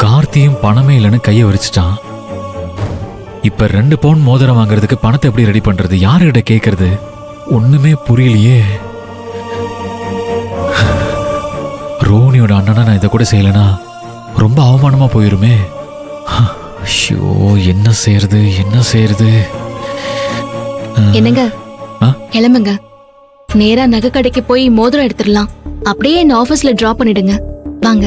கார்த்தியும் பணமே இல்லைன்னு கையை வரிச்சிட்டான். இப்ப 2 பவுன் மோதிரம் வாங்குறதுக்கு பணத்தை எப்படி ரெடி பண்றது? யாருகிட்ட கேட்கறது? ஒண்ணுமே புரியலையே. ரோனியோட அண்ணனா நான் இதை கூட செய்யலனா ரொம்ப அவமானமா போயிருமே. ஐயோ, என்ன செய்யறது? என்னங்க, கிளம்புங்க. நேரா நகை கடைக்கு போய் மோதிரம் எடுத்துடலாம். அப்படியே என்ன ஆபீஸ்ல டிராப் பண்ணிடுங்க. வாங்க.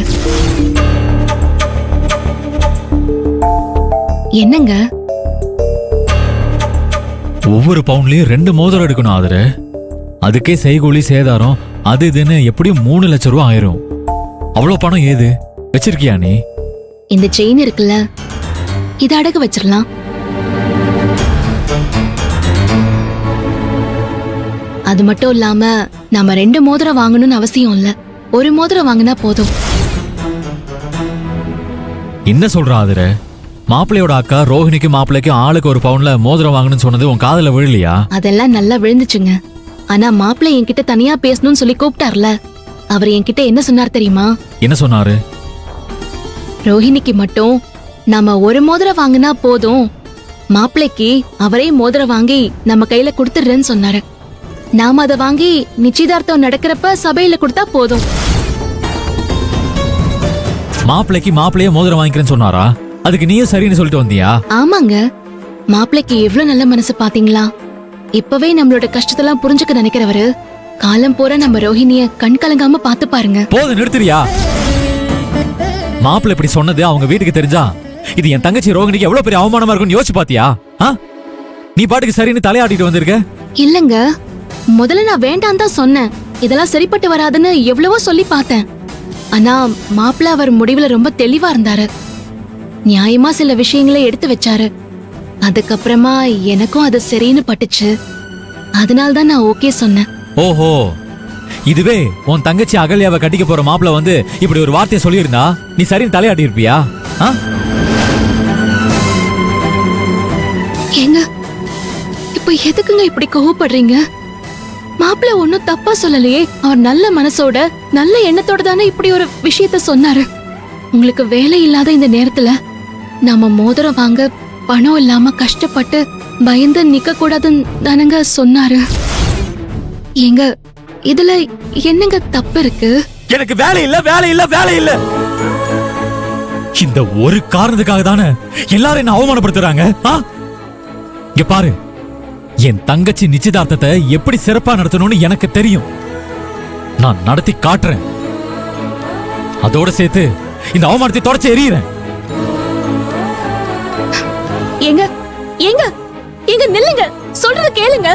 என்னங்க, ஒவ்வொரு பவுன்லயும் 2 மோதிரம் எடுக்கணும் ஆதர. அதுக்கே செய்கூலி சேதாரம் அது இதுன்னு எப்படியும் 3 லட்சம் ரூபாய் ஆயிரும். அவ்வளவு பணம் ஏது வச்சிருக்கியா நீ? இந்த செயின் இருக்குல்ல, இத அடகு வச்சிடலாம். அது மட்டும் இல்லாம நாம 2 மோதிரம் வாங்கணும்னு அவசியம் இல்ல. 1 மோதிரம் வாங்கினா போதும். என்ன சொல்ற ஆதர? மாப்பிள்ளையோட அக்கா ரோஹிணிக்கு மாப்பிள்ளைக்கும் ஆளுக்கு 1 பவுன்ல மோதிரம் வாங்கணும்னு சொன்னது உன் காதுல விழலையா? அதெல்லாம் நல்லா விழுந்துச்சுங்க. ஆனா மாப்பிள்ளை என்கிட்ட தனியா பேசணும்னு சொல்லி கூப்பிட்டார்ல, அவர் என்கிட்ட என்ன சொன்னார் தெரியுமா? என்ன சொன்னாரு? ரோஹிணிக்கு மட்டும் நாம 1 மோதிரம் வாங்கினா போதும், மாப்பிள்ளைக்கு அவரே மோதிரம் வாங்கி நம்ம கையில கொடுத்துடுறேன்னு சொன்னாரு. நாம அதை வாங்கி நிச்சயதார்த்தம் நடக்கிறப்ப சபையில கொடுத்தா போதும். மாப்பிள்ளைக்கு மாப்பிள்ளையே மோதிரம் வாங்கிக்கிறேன்னு சொன்னாரா? அதுக்கு நீயே சரின்னு சொல்லிட்டு வந்தியா? ஆமாங்க, மாப்பிள்ளைக்கு எவ்வளவு நல்ல மனசு பாத்தீங்களா? இப்பவே நம்மளோட கஷ்டத்தெல்லாம் புரிஞ்சுக்க நினைக்கிறவரு காலம் போற நம்ம ரோஹிணிய கண் கலங்காம பாத்து பாருங்க. போது, நிறுத்துறியா? மாப்பிள்ளை இப்படி சொன்னது அவங்க வீட்டுக்கு தெரிஞ்சா இது என் தங்கச்சி ரோஹிணிக்கு எவ்வளவு பெரிய அவமானமா இருக்கும்னு யோசிச்சு பாத்தியா? நீ பாட்டுக்கு சரின்னு தலையாட்டிட்டு வந்திருக்க. இல்லங்க, முதல்ல நான் வேண்டாம் தான் சொன்னேன். இதெல்லாம் சரிப்பட்டு வராதுன்னு எவ்வளவோ சொல்லி பார்த்தேன். ஆனா மாப்பிள்ளை அவர் முடிவுல ரொம்ப தெளிவா இருந்தாரு. நியாயமா சில விஷயங்களை எடுத்து வச்சாரு. அதுக்கப்புறமா எனக்கும் அது சரின்னு பட்டுச்சு. அதனால்தான் நான் ஓகே சொன்னேன். ஓஹோ, இதுவே உன் தங்கச்சி அகல்யாவை கட்டிக்க போற மாப்பிள்ள வந்து இப்படி ஒரு வார்த்தையை சொல்லியிருந்தா நீ சரின்னு தலையாட்டி இருப்பியா? ஏங்க, இப்ப எதுக்குங்க இப்படி கோவப்படுறீங்க? மாப்பிள்ள ஒன்னும் தப்பா சொல்லலையே. அவர் நல்ல மனசோட நல்ல எண்ணத்தோட தானே இப்படி ஒரு விஷயத்த சொன்னாரு. உங்களுக்கு வேலை இல்லாத இந்த நேரத்துல நாம மோதிரம் வாங்க பணம் இல்லாம கஷ்டப்பட்டு பயந்து நிக்க கூடாதுன்னு தானங்க சொன்னாரு. ஏங்க, இதுல என்னங்க தப்பு இருக்கு? எனக்கு வேலை இல்ல. இந்த ஒரு காரணத்துக்காக தானே எல்லாரும் என்ன அவமானப்படுத்துறாங்க. இங்க பாரு, என் தங்கச்சி நிச்சயதார்த்தத்தை எப்படி சிறப்பா நடத்தணும்னு எனக்கு தெரியும். நான் நடத்தி காட்டுறேன். அதோட சேர்த்து இந்த அவமானத்தை தொடச்சு எறிகிறேன். ஏங்க ஏங்க ஏங்க, நில்லுங்க, சொல்றத கேளுங்க.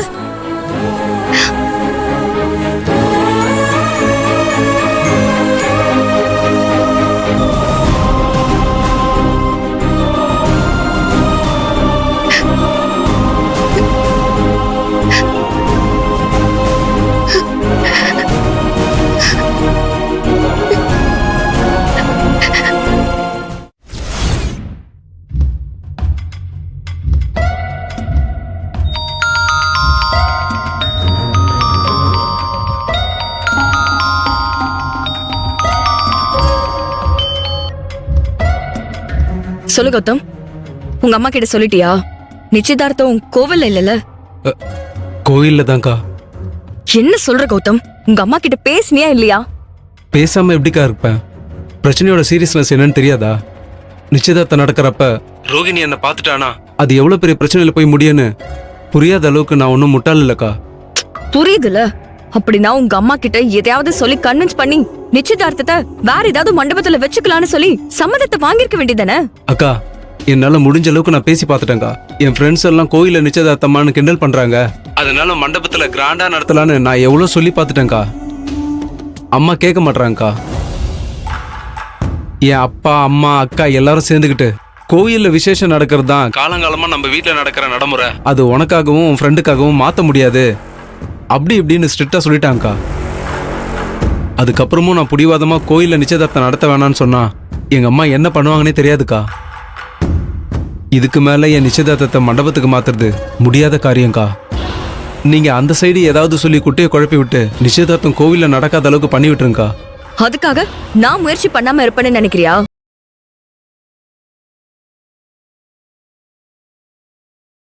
சொல்லு கௌதம், உங்க அம்மா கிட்ட சொல்லிட்டியா? நிச்சயதார்த்தம் கோவில்ல இல்லல? கோவில்ல தான்க்கா. என்ன சொல்ற கௌதம்? உங்க அம்மா கிட்ட பேசினியா இல்லையா? பேசாம எப்படிக்கா இருப்பேன்? பிரச்சனையோட சீரியஸ்னஸ் என்னன்னு தெரியாதா? நிச்சயதார்த்தம் நடக்கிறப்ப ரோகிணி என்ன பாத்துட்டானா அது எவ்வளவு பெரிய பிரச்சனையில போய் முடியும்னு புரியாத அளவுக்கு நான் ஒன்னும் முட்டாள் இல்லக்கா. புரியுதுல? அப்படின்னா உங்க அம்மா கிட்ட எதையாவது சொல்லி கன்வின்ஸ் பண்ணி நிச்சயதார்த்தத்தை வேற ஏதாவது மண்டபத்துல வச்சுக்கலாம்னு சொல்லி சம்மதத்தை வாங்கிருக்க வேண்டியதானே? அக்கா, என்னால முடிஞ்ச அளவுக்கு நான் பேசி பாத்துட்டேன்க்கா. என் ஃப்ரெண்ட்ஸ் எல்லாம் கோயில நிச்சயதார்த்தமானு கிண்டல் பண்றாங்க. அதனால மண்டபத்துல கிராண்டா நடத்தலான்னு நான் எவ்வளவு சொல்லி பாத்துட்டேன்க்கா. அம்மா கேட்க மாட்டாங்கக்கா. என் அப்பா அம்மா அக்கா எல்லாரும் சேர்ந்துக்கிட்டு கோயில்ல விசேஷம் நடக்கிறது தான் காலங்காலமா நம்ம வீட்டுல நடக்கிற நடைமுறை. அது உனக்காகவும் உன் ஃப்ரெண்டுக்காகவும் மாத்த முடியாது அப்படி இப்படின்னு ஸ்ட்ரிக்டா சொல்லிட்டாங்கக்கா. அதுக்கப்புறமும் நான் புடிவாதமா கோயில்ல நிச்சயதார்த்தம் நடத்த வேணான்னு சொன்னா எங்க அம்மா என்ன பண்ணுவாங்கன்னே தெரியாதுக்கா. இதுக்கு மேல என் நிச்சயதார்த்தத்தை மண்டபத்துக்கு மாத்துறது முடியாத காரியம்க்கா. நீங்க அந்த சைடு ஏதாவது சொல்லி குட்டையை குழப்பி விட்டு நிச்சயதார்த்தம் கோவில்ல நடக்காத அளவுக்கு பண்ணி விட்டுருங்கக்கா. அதுக்காக நான் முயற்சி பண்ணாம இருப்பேன்னு நினைக்கிறியா?